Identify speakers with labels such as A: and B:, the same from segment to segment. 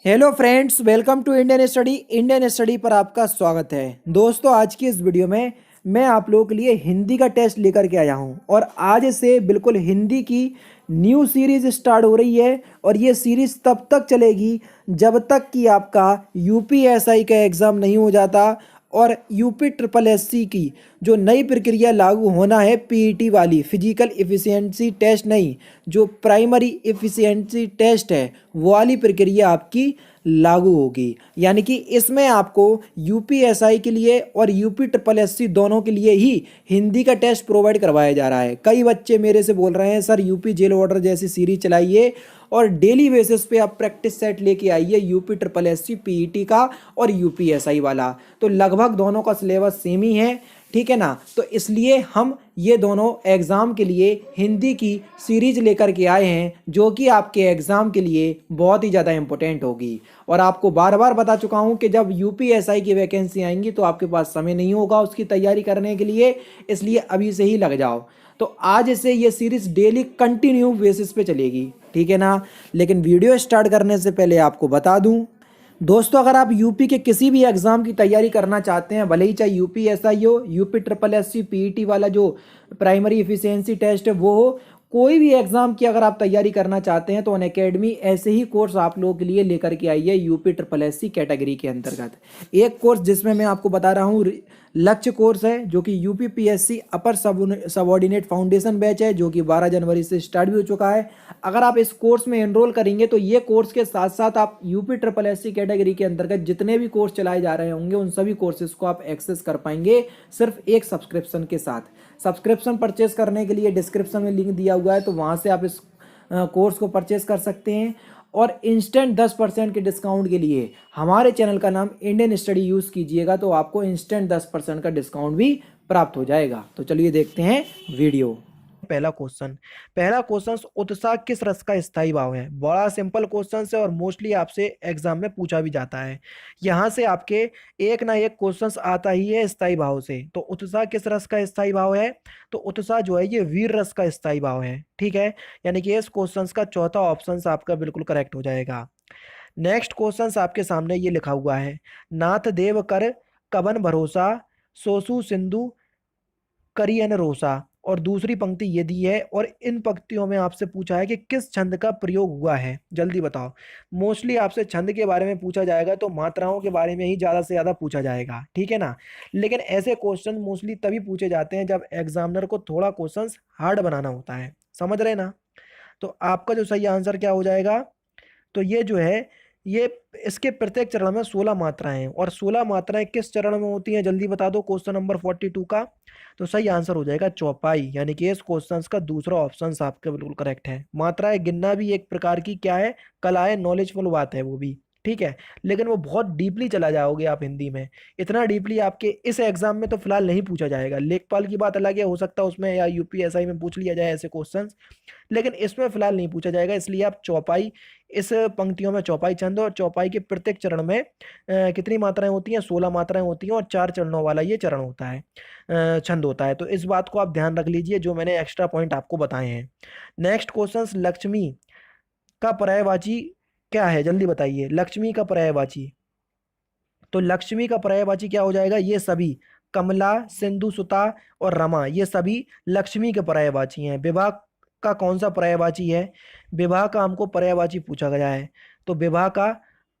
A: Hello friends, welcome to Indian study पर आपका स्वागत है। दोस्तों, आज की इस वीडियो में मैं आप लोगों के लिए हिंदी का टेस्ट लेकर के आया हूं और आज से बिल्कुल हिंदी की न्यू सीरीज स्टार्ट हो रही है और ये सीरीज तब तक चलेगी जब तक कि आपका यूपीएसआई का एग्ज़ाम नहीं हो जाता और यूपी ट्रिपल एससी की जो नई प्रक्रिया लागू होना है, पीईटी वाली फिजिकल इफ़िशियंसी टेस्ट नहीं, जो प्राइमरी इफ़िशियंसी टेस्ट है वो वाली प्रक्रिया आपकी लागू होगी। यानी कि इसमें आपको यूपीएसआई के लिए और यूपी ट्रिपल एससी दोनों के लिए ही हिंदी का टेस्ट प्रोवाइड करवाया जा रहा है। कई बच्चे मेरे से बोल रहे हैं, सर यूपी जेल ऑर्डर जैसी सीरीज चलाइए और डेली बेसिस पे आप प्रैक्टिस सेट लेके आइए यूपी ट्रिपल एससी पीईटी का और यूपीएसआई वाला। तो लगभग दोनों का सिलेबस सेम ही है, ठीक है ना। तो इसलिए हम ये दोनों एग्ज़ाम के लिए हिंदी की सीरीज लेकर के आए हैं जो कि आपके एग्ज़ाम के लिए बहुत ही ज़्यादा इंपॉर्टेंट होगी। और आपको बार बार बता चुका हूँ कि जब यूपीएसआई की वैकेंसी आएंगी तो आपके पास समय नहीं होगा उसकी तैयारी करने के लिए, इसलिए अभी से ही लग जाओ। तो आज से ये सीरीज डेली कंटिन्यू बेसिस पे चलेगी, ठीक है ना। लेकिन वीडियो स्टार्ट करने से पहले आपको बता दूं दोस्तों, अगर आप यूपी के किसी भी एग्ज़ाम की तैयारी करना चाहते हैं, भले ही चाहे यूपीएसआई हो, यूपी ट्रिपल एससी पीईटी वाला जो प्राइमरी इफिशियंसी टेस्ट है वो हो, कोई भी एग्ज़ाम की अगर आप तैयारी करना चाहते हैं तो अनअकैडमी ऐसे ही कोर्स आप लोगों के लिए लेकर के आई है यूपी ट्रिपल एससी कैटेगरी के अंतर्गत। एक कोर्स जिसमें मैं आपको बता रहा हूँ लक्ष्य कोर्स है, जो कि यूपी पीएससी अपर सबऑर्डिनेट फाउंडेशन बैच है, जो कि 12 जनवरी से स्टार्ट भी हो चुका है। अगर आप इस कोर्स में एनरोल करेंगे तो ये कोर्स के साथ साथ आप यूपी ट्रिपल एससी कैटेगरी के अंतर्गत जितने भी कोर्स चलाए जा रहे होंगे उन सभी कोर्सेज को आप एक्सेस कर पाएंगे सिर्फ एक सब्सक्रिप्शन के साथ। सब्सक्रिप्शन परचेस करने के लिए डिस्क्रिप्शन में लिंक दिया हुआ है, तो वहाँ से आप इस कोर्स को परचेस कर सकते हैं। और इंस्टेंट 10% के डिस्काउंट के लिए हमारे चैनल का नाम इंडियन स्टडी यूज़ कीजिएगा तो आपको इंस्टेंट 10% का डिस्काउंट भी प्राप्त हो जाएगा। तो चलिए देखते हैं वीडियो। पहला क्वेश्चन, उत्साह किस रस का स्थायी भाव है। बड़ा सिंपल क्वेश्चन है और मोस्टली आपसे एग्जाम में पूछा भी जाता है। यहाँ से आपके एक ना एक क्वेश्चन आता ही है स्थायी भाव से। तो उत्साह किस रस का स्थायी भाव है, तो उत्साह जो है ये वीर रस का स्थायी भाव है, ठीक है। यानी कि इस क्वेश्चन का चौथा ऑप्शन आपका बिल्कुल करेक्ट हो जाएगा। नेक्स्ट क्वेश्चन आपके सामने ये लिखा हुआ है, नाथ देव कर कवन भरोसा, सोसु सिंधु करियन रोसा। और दूसरी पंक्ति ये दी है और इन पंक्तियों में आपसे पूछा है कि किस छंद का प्रयोग हुआ है, जल्दी बताओ। मोस्टली आपसे छंद के बारे में पूछा जाएगा तो मात्राओं के बारे में ही ज़्यादा से ज़्यादा पूछा जाएगा, ठीक है ना। लेकिन ऐसे क्वेश्चन मोस्टली तभी पूछे जाते हैं जब एग्जामिनर को थोड़ा क्वेश्चन हार्ड बनाना होता है, समझ रहे ना। तो आपका जो सही आंसर क्या हो जाएगा, तो ये जो है ये इसके प्रत्येक चरण में 16 मात्राएं हैं। और 16 मात्राएं किस चरण में होती हैं, जल्दी बता दो क्वेश्चन नंबर 42 का। तो सही आंसर हो जाएगा चौपाई, यानी कि इस क्वेश्चन का दूसरा ऑप्शन आपका बिल्कुल करेक्ट है। मात्राएं गिनना भी एक प्रकार की क्या है, कला है, नॉलेजफुल बात है वो भी, ठीक है। लेकिन वो बहुत डीपली चला जाओगे आप हिंदी में, इतना डीपली आपके इस एग्जाम में तो फिलहाल नहीं पूछा जाएगा। लेखपाल की बात अलग है, हो सकता है उसमें या यूपीएसआई में पूछ लिया जाए ऐसे क्वेश्चंस, लेकिन इसमें फिलहाल नहीं पूछा जाएगा। इसलिए आप चौपाई, इस पंक्तियों में चौपाई छंद, और चौपाई के प्रत्येक चरण में कितनी मात्राएं होती हैं, 16 मात्राएं होती हैं और 4 चरणों वाला ये चरण होता है, छंद होता है। तो इस बात को आप ध्यान रख लीजिए जो मैंने एक्स्ट्रा पॉइंट आपको बताए हैं। नेक्स्ट क्वेश्चन, लक्ष्मी का पर्यायवाची क्या है, जल्दी बताइए। लक्ष्मी का पर्यायवाची, तो लक्ष्मी का पर्यायवाची क्या हो जाएगा, ये सभी कमला, सिंधु सुता और रमा ये सभी लक्ष्मी के पर्यायवाची हैं। विवाह का कौन सा पर्यायवाची है, विवाह का हमको पर्यायवाची पूछा गया है। तो विवाह का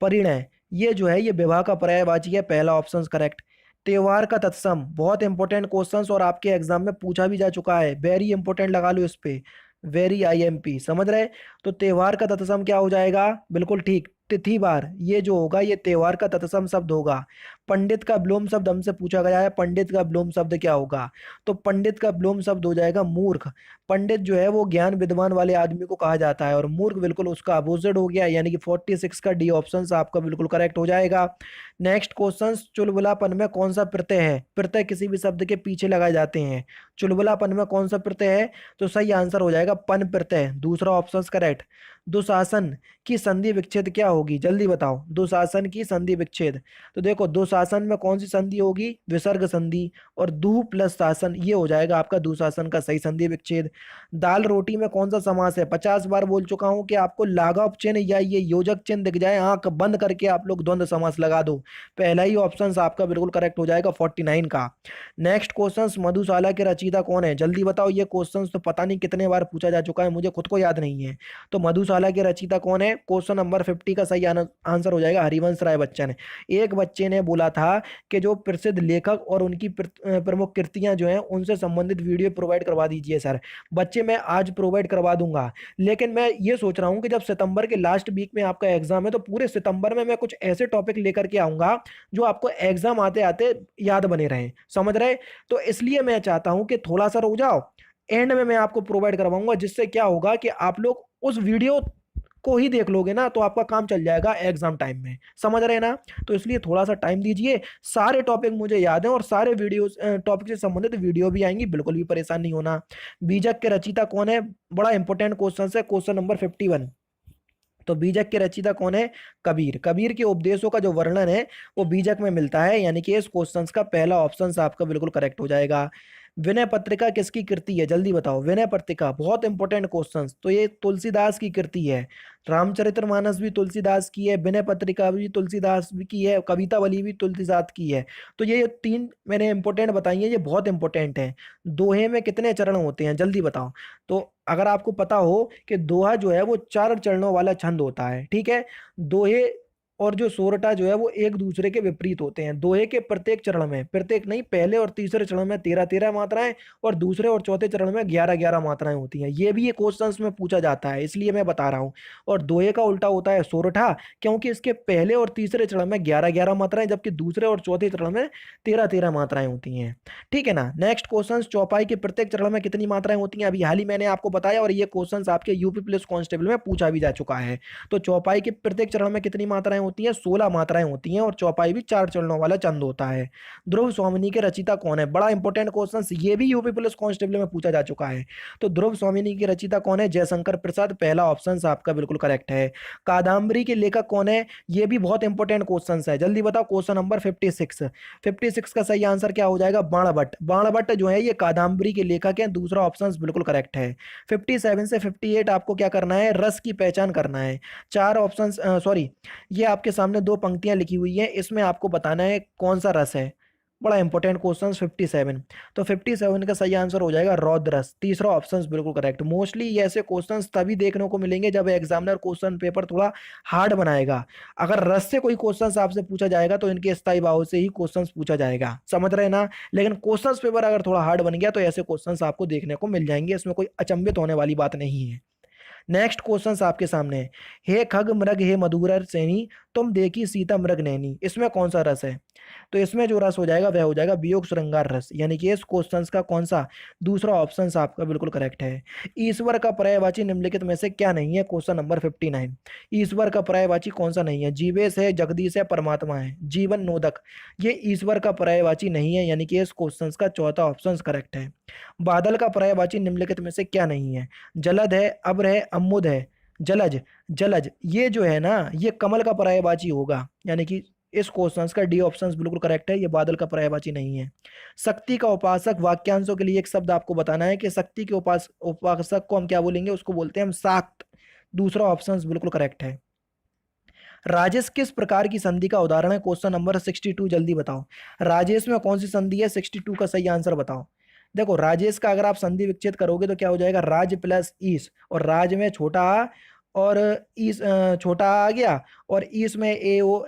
A: परिणय ये जो है ये विवाह का पर्यायवाची है, पहला ऑप्शन करेक्ट। त्योहार का तत्सम, बहुत इंपॉर्टेंट क्वेश्चन और आपके एग्जाम में पूछा भी जा चुका है, वेरी इंपॉर्टेंट लगा लो इस पे, वेरी आईएमपी, समझ रहे। तो त्योहार का तत्सम क्या हो जाएगा, बिल्कुल ठीक, तिथिवार। ये जो होगा ये त्योहार का तत्सम शब्द होगा। पंडित का विलोम शब्द हमसे पूछा गया है, पंडित का विलोम शब्द क्या होगा, तो पंडित का विलोम शब्द हो जाएगा मूर्ख। पंडित जो है वो ज्ञान विद्वान वाले आदमी को कहा जाता है और मूर्ख बिल्कुल उसका अपोजिट हो गया, यानी कि 46 का डी ऑप्शन आपका बिल्कुल करेक्ट हो जाएगा। नेक्स्ट क्वेश्चन, चुलबुलापन में कौन सा प्रत्यय है, प्रत्यय किसी भी शब्द के पीछे लगाए जाते हैं, चुलबुलापन में कौन सा प्रत्यय है, तो सही आंसर हो जाएगा पन प्रत्यय, दूसरा ऑप्शन करेक्ट। दुशासन की संधि विच्छेद क्या होगी, जल्दी बताओ, दुशासन की संधि विच्छेद। तो देखो दुशासन में कौन सी संधि होगी, विसर्ग संधि, और दु प्लस शासन ये हो जाएगा आपका दुशासन का सही संधि विच्छेद। दाल रोटी में कौन सा समास है, 50 बार बोल चुका हूं कि आपको लाघव चिन्ह या ये योजक चिन्ह दिख जाए, आंख बंद करके आप लोग द्वंद्व समास लगा दो, पहला ही ऑप्शन आपका बिल्कुल करेक्ट हो जाएगा 49 का। नेक्स्ट क्वेश्चन, मधुशाला के रचयिता कौन है, जल्दी बताओ, ये क्वेश्चन तो पता नहीं कितने बार पूछा जा चुका है, मुझे खुद को याद नहीं है। तो मधुशाला के रचयिता कौन है, क्वेश्चन नंबर 50 का सही आंसर हो जाएगा हरिवंश राय बच्चन। एक बच्चे ने बोला था कि जो प्रसिद्ध लेखक और उनकी प्रमुख कृतियां जो हैं उनसे संबंधित वीडियो प्रोवाइड करवा दीजिए सर। बच्चे मैं आज प्रोवाइड करवा दूंगा, लेकिन मैं ये सोच रहा हूं कि जब सितंबर के लास्ट वीक में आपका एग्जाम है तो पूरे सितंबर में मैं कुछ ऐसे टॉपिक लेकर के आऊंगा जो आपको एग्जाम आते आते याद बने रहे, समझ रहे। तो इसलिए मैं चाहता हूं कि थोड़ा सा रुक जाओ, एंड में मैं आपको प्रोवाइड करवाऊंगा, जिससे क्या होगा कि आप लोग उस वीडियो को ही देख लोगे ना तो आपका काम चल जाएगा एग्जाम टाइम में, समझ रहे हैं ना। तो इसलिए थोड़ा सा टाइम दीजिए, सारे टॉपिक मुझे याद है और सारे वीडियो टॉपिक से संबंधित वीडियो भी आएंगी, बिल्कुल भी परेशान नहीं होना। बीजक के रचयिता कौन है, बड़ा इंपॉर्टेंट क्वेश्चन है, क्वेश्चन नंबर 51। तो बीजक के रचयिता कौन है, कबीर। कबीर के उपदेशों का जो वर्णन है वो बीजक में मिलता है, यानी कि इस क्वेश्चन का पहला ऑप्शन आपका बिल्कुल करेक्ट हो जाएगा। विनय पत्रिका किसकी कृति है, जल्दी बताओ, विनय पत्रिका बहुत इंपॉर्टेंट क्वेश्चन, तो ये तुलसीदास की कृति है। रामचरितमानस भी तुलसीदास की है, विनय पत्रिका भी तुलसीदास की है, कवितावली भी तुलसीदास की है। तो ये तीन मैंने इंपॉर्टेंट बताई है, ये बहुत इंपॉर्टेंट है। दोहे में कितने चरण होते हैं, जल्दी बताओ। तो अगर आपको पता हो कि दोहा जो है वो 4 चरणों वाला छंद होता है, ठीक है। दोहे और जो सोरठा जो है वो एक दूसरे के विपरीत होते हैं। दोहे के प्रत्येक चरण में, प्रत्येक नहीं, पहले और तीसरे चरण में 13-13 मात्राएं और दूसरे और चौथे चरण में 11-11 मात्राएं होती हैं। ये भी ये क्वेश्चंस में पूछा जाता है, इसलिए मैं बता रहा हूँ। और दोहे का उल्टा होता है सोरठा, क्योंकि इसके पहले और तीसरे चरण में 11-11 मात्राएं, जबकि दूसरे और चौथे चरण में 13-13 मात्राएं होती हैं, ठीक है ना। नेक्स्ट क्वेश्चन, चौपाई के प्रत्येक चरण में कितनी मात्राएं होती हैं, अभी हाल ही मैंने आपको बताया, और ये क्वेश्चन आपके यूपी पुलिस कांस्टेबल में पूछा भी जा चुका है। तो चौपाई के प्रत्येक चरण में कितनी मात्राएं होती हैं, 16 मात्राएं होती हैं, और चौपाई भी 4 चरणों वाला चंद होता है। ध्रुव स्वामिनी के रचयिता कौन है, बड़ा इंपॉर्टेंट क्वेश्चन, ये भी यूपी पुलिस कांस्टेबल में पूछा जा चुका है। तो ध्रुव स्वामिनी के रचयिता कौन है, जयशंकर प्रसाद, पहला ऑप्शन आपका बिल्कुल करेक्ट है। कादम्बरी के लेखक कौन है, ये भी बहुत इंपॉर्टेंट क्वेश्चन है, जल्दी बताओ, क्वेश्चन नंबर 56। 56 का सही आंसर क्या हो जाएगा, बाणभट्ट। बाणभट्ट जो है ये कादम्बरी के लेखक हैं, दूसरा ऑप्शन बिल्कुल करेक्ट है। 57 से 58 आपको क्या करना है, रस की पहचान करना है। चार ऑप्शन, सॉरी, ये आपके सामने दो पंक्तियां लिखी हुई हैं, इसमें आपको बताना है कौन सा रस है, बड़ा इंपॉर्टेंट क्वेश्चन 57। तो 57 का सही आंसर हो जाएगा रौद्र रस, तीसरा ऑप्शन बिल्कुल करेक्ट। मोस्टली ये ऐसे क्वेश्चंस तभी देखने को मिलेंगे जब एग्जामिनर क्वेश्चन पेपर थोड़ा हार्ड बनाएगा। अगर रस से कोई क्वेश्चंस आपसे पूछा जाएगा तो इनके स्थायी भाव से ही क्वेश्चंस पूछा जाएगा, समझ रहे हैं ना। लेकिन क्वेश्चंस पेपर अगर थोड़ा हार्ड बन गया तो ऐसे क्वेश्चंस आपको देखने को मिल जाएंगे, इसमें कोई अचंभित होने वाली बात नहीं है। नेक्स्ट क्वेश्चन आपके सामने है, हे खग मृग हे मधुर सेनी, तुम देखी सीता मृग नैनी, इसमें कौन सा रस है। तो इसमें जो रस हो जाएगा वह हो जाएगा वियोग श्रृंगार रस, यानी कि इस क्वेश्चन का कौन सा, दूसरा ऑप्शन आपका बिल्कुल करेक्ट है। ईश्वर का पर्यायवाची निम्नलिखित में से क्या नहीं है, क्वेश्चन नंबर 59। ईश्वर का पर्यायवाची कौन सा नहीं है, जीवेश है, जगदीश है, परमात्मा है, जीवन नोदक, ये ईश्वर का पर्यायवाची नहीं है, यानी कि इस क्वेश्चन का चौथा ऑप्शन करेक्ट है। बादल का पर्यायवाची निम्नलिखित में से क्या नहीं है, जलद है, अब्र है, अम्मुद है, जलज। जलज ये जो है ना ये कमल का पर्यायवाची होगा, यानी कि इस क्वेश्चन का डी ऑप्शन बिल्कुल करेक्ट है, ये बादल का पर्यायवाची नहीं है। शक्ति का उपासक, वाक्यांशों के लिए एक शब्द आपको बताना है कि शक्ति के उपासक को हम क्या बोलेंगे, उसको बोलते हैं हम शाक्त, दूसरा ऑप्शन बिल्कुल करेक्ट है। राजेश किस प्रकार की संधि का उदाहरण है, क्वेश्चन नंबर 62, जल्दी बताओ। राजेश में कौन सी संधि है, 62 का सही आंसर बताओ। देखो राजेश का अगर आप संधि विच्छेद करोगे तो क्या हो जाएगा, राज प्लस ईस, और राज में छोटा आ और ईस, छोटा आ गया, और ईस में ए ओ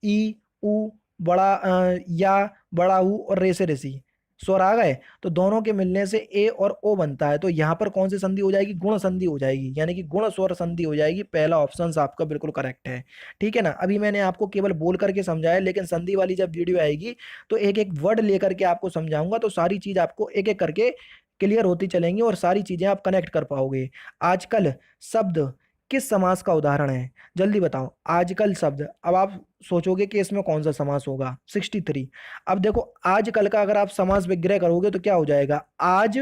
A: ई उ, बड़ा या, बड़ा ऊ, और रे से ऋषि, स्वर आ गए, तो दोनों के मिलने से ए और ओ बनता है। तो यहाँ पर कौन सी संधि हो जाएगी, गुण संधि हो जाएगी, यानी कि गुण स्वर संधि हो जाएगी, पहला ऑप्शन आपका बिल्कुल करेक्ट है, ठीक है ना। अभी मैंने आपको केवल बोल करके समझाया, लेकिन संधि वाली जब वीडियो आएगी तो एक एक वर्ड लेकर के आपको समझाऊंगा, तो सारी चीज आपको एक एक करके क्लियर होती चलेंगी और सारी चीजें आप कनेक्ट कर पाओगे। आजकल शब्द किस समास का उदाहरण है, जल्दी बताओ। आजकल शब्द, अब आप सोचोगे कि इसमें कौन सा समास होगा, 63। अब देखो आजकल का अगर आप समास विग्रह करोगे तो क्या हो जाएगा, आज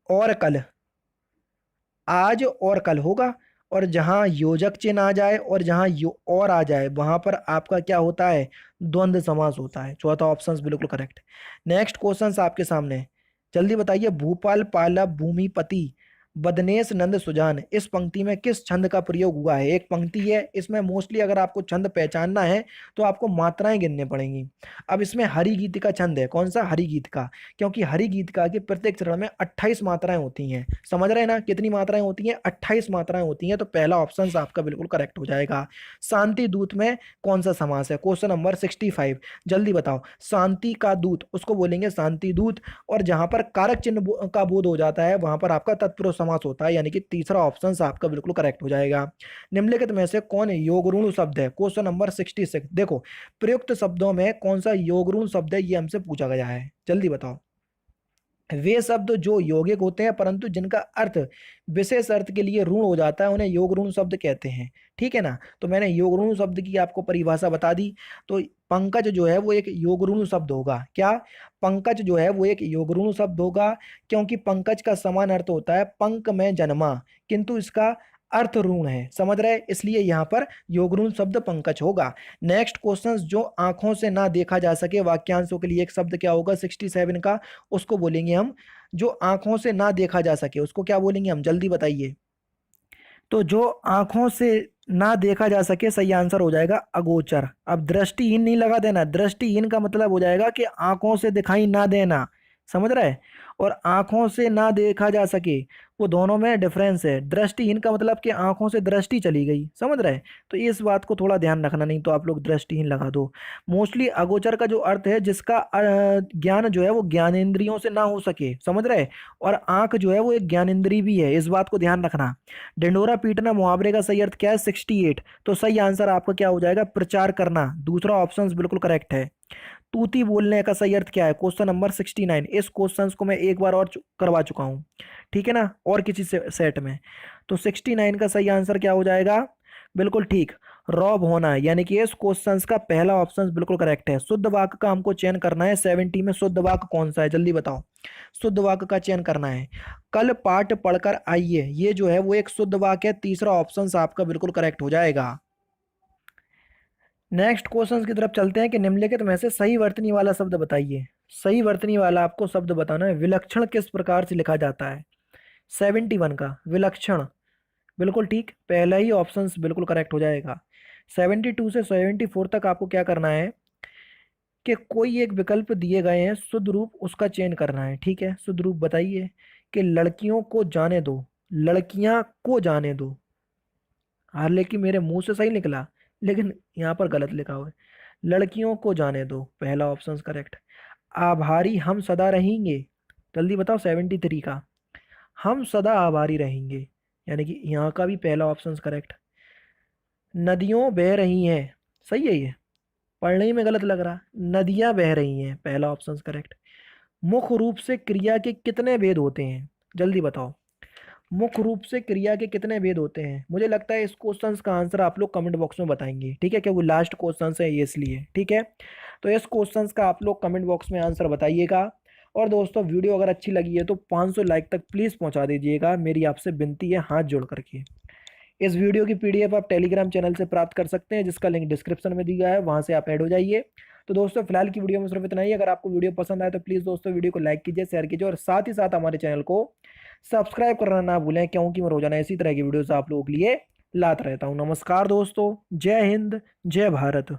A: और कल, आज और कल होगा, और जहाँ योजक चिन्ह आ जाए और जहाँ और आ जाए वहां पर आपका क्या होता है, द्वंद्व समास होता है। चौथा ऑप्शन बिल्कुल करेक्ट। नेक्स्ट क्वेश्चन आपके सामने, जल्दी बताइए। भूपाल पाला भूमिपति बदनेश नंद सुजान, इस पंक्ति में किस छंद का प्रयोग हुआ है। एक पंक्ति है, इसमें मोस्टली अगर आपको छंद पहचानना है तो आपको मात्राएं गिनने पड़ेंगी। अब इसमें हरि गीत का छंद है, कौन सा, हरि गीत का, क्योंकि हरि गीत का के प्रत्येक चरण में 28 मात्राएं होती हैं। समझ रहे हैं ना, कितनी मात्राएं होती हैं, 28 मात्राएं होती हैं। तो पहला ऑप्शन आपका बिल्कुल करेक्ट हो जाएगा। शांति दूत में कौन सा समास है, क्वेश्चन नंबर 65, जल्दी बताओ। शांति का दूत उसको बोलेंगे शांति दूत, और जहां पर कारक चिन्ह का बोध हो जाता है वहां पर आपका तत्पुरुष समास होता है, यानी कि तीसरा ऑप्शन आपका बिल्कुल करेक्ट हो जाएगा। निम्नलिखित में से कौन योगऋण शब्द है, क्वेश्चन नंबर 66। देखो, प्रयुक्त शब्दों में कौन सा योगऋण शब्द है, ये हमसे पूछा गया है, जल्दी बताओ। वे शब्द जो यौगिक होते हैं परंतु जिनका अर्थ विशेष अर्थ के लिए ऋण हो जाता है उन्हें योग ऋण शब्द कहते हैं। ठीक है ना, तो मैंने योग ऋण शब्द की आपको परिभाषा बता दी। तो पंकज जो है वो एक योग ऋण शब्द होगा। क्या, पंकज जो है वो एक योग ऋण शब्द होगा, क्योंकि पंकज का समान अर्थ होता है पंक में जन्मा, किंतु इसका अर्थ ऋण है, समझ रहे, इसलिए यहाँ पर योग ऋण शब्द पंकज होगा। नेक्स्ट क्वेश्चन, जो आंखों से ना देखा जा सके, वाक्यांशों के लिए एक शब्द क्या होगा 67 का, उसको बोलेंगे हम, जो आंखों से ना देखा जा सके उसको क्या बोलेंगे हम, जल्दी बताइए। तो जो आंखों से ना देखा जा सके, सही आंसर हो जाएगा अगोचर। अब दृष्टिहीन नहीं लगा देना, दृष्टिहीन का मतलब हो जाएगा कि आंखों से दिखाई ना देना, समझ रहे हैं। और आंखों से ना देखा जा सके, वो दोनों में डिफरेंस है। दृष्टिहीन का मतलब कि आंखों से दृष्टि चली गई, समझ रहे हैं। तो इस बात को थोड़ा ध्यान रखना, नहीं तो आप लोग दृष्टिहीन लगा दो। मोस्टली अगोचर का जो अर्थ है जिसका ज्ञान जो है वो ज्ञानेंद्रियों से ना हो सके, समझ रहे। और आंख जो है वो एक ज्ञानेंद्रिय भी है, इस बात को ध्यान रखना। डिंडोरा पीटना मुहावरे का सही अर्थ क्या है, 68। तो सही आंसर आपका क्या हो जाएगा, प्रचार करना, दूसरा ऑप्शन बिल्कुल करेक्ट है। तूती बोलने का सही अर्थ क्या है, क्वेश्चन नंबर 69। इस क्वेश्चन को मैं एक बार और करवा चुका हूं, ठीक है ना, और किसी सेट में। तो 69 का सही आंसर क्या हो जाएगा, बिल्कुल ठीक, रॉब होना है, यानी कि इस क्वेश्चन का पहला ऑप्शन बिल्कुल करेक्ट है। शुद्ध वाक्य का हमको चयन करना है, 70 में शुद्ध वाक्य कौन सा है, जल्दी बताओ। शुद्ध वाक्य का चयन करना है, कल पाठ पढ़कर आइए, ये जो है वो एक शुद्ध वाक्य है, तीसरा ऑप्शन आपका बिल्कुल करेक्ट हो जाएगा। नेक्स्ट क्वेश्चन की तरफ चलते हैं कि निम्नलिखित में से सही वर्तनी वाला शब्द बताइए। सही वर्तनी वाला आपको शब्द बताना है। विलक्षण किस प्रकार से लिखा जाता है, 71 का विलक्षण, बिल्कुल ठीक, पहला ही ऑप्शन बिल्कुल करेक्ट हो जाएगा। 72 से 74 तक आपको क्या करना है कि कोई एक विकल्प दिए गए हैं, शुद्ध रूप उसका चयन करना है। ठीक है, शुद्ध रूप बताइए कि लड़कियों को जाने दो, लड़कियां को जाने दो। हालांकि मेरे मुंह से सही निकला, लेकिन यहाँ पर गलत लिखा हुआ है, लड़कियों को जाने दो, पहला ऑप्शन करेक्ट। आभारी हम सदा रहेंगे, जल्दी बताओ 73 का, हम सदा आभारी रहेंगे, यानी कि यहाँ का भी पहला ऑप्शन करेक्ट। नदियों बह रही हैं, सही है ये, पढ़ने ही में गलत लग रहा, नदियां बह रही हैं, पहला ऑप्शन करेक्ट। मुख्य रूप से क्रिया के कितने भेद होते हैं, जल्दी बताओ। मुख्य रूप से क्रिया के कितने भेद होते हैं, मुझे लगता है इस क्वेश्चन का आंसर आप लोग कमेंट बॉक्स में बताएंगे, ठीक है, क्योंकि लास्ट क्वेश्चन है ये, इसलिए ठीक है। तो इस क्वेश्चन का आप लोग कमेंट बॉक्स में आंसर बताइएगा। और दोस्तों, वीडियो अगर अच्छी लगी है तो 500 लाइक तक प्लीज़ पहुंचा दीजिएगा, मेरी आपसे विनती है हाथ जोड़ करके। इस वीडियो की पीडीएफ आप टेलीग्राम चैनल से प्राप्त कर सकते हैं, जिसका लिंक डिस्क्रिप्शन में दिया है, वहां से आप ऐड हो जाइए। तो दोस्तों, फिलहाल की वीडियो में सिर्फ इतना ही। अगर आपको वीडियो पसंद आए तो प्लीज़ दोस्तों वीडियो को लाइक कीजिए, शेयर कीजिए, और साथ ही साथ हमारे चैनल को सब्सक्राइब करना ना भूलें, क्योंकि मैं रोजाना इसी तरह की वीडियोस आप लोगों के लिए लाता रहता हूँ। नमस्कार दोस्तों, जय हिंद, जय भारत।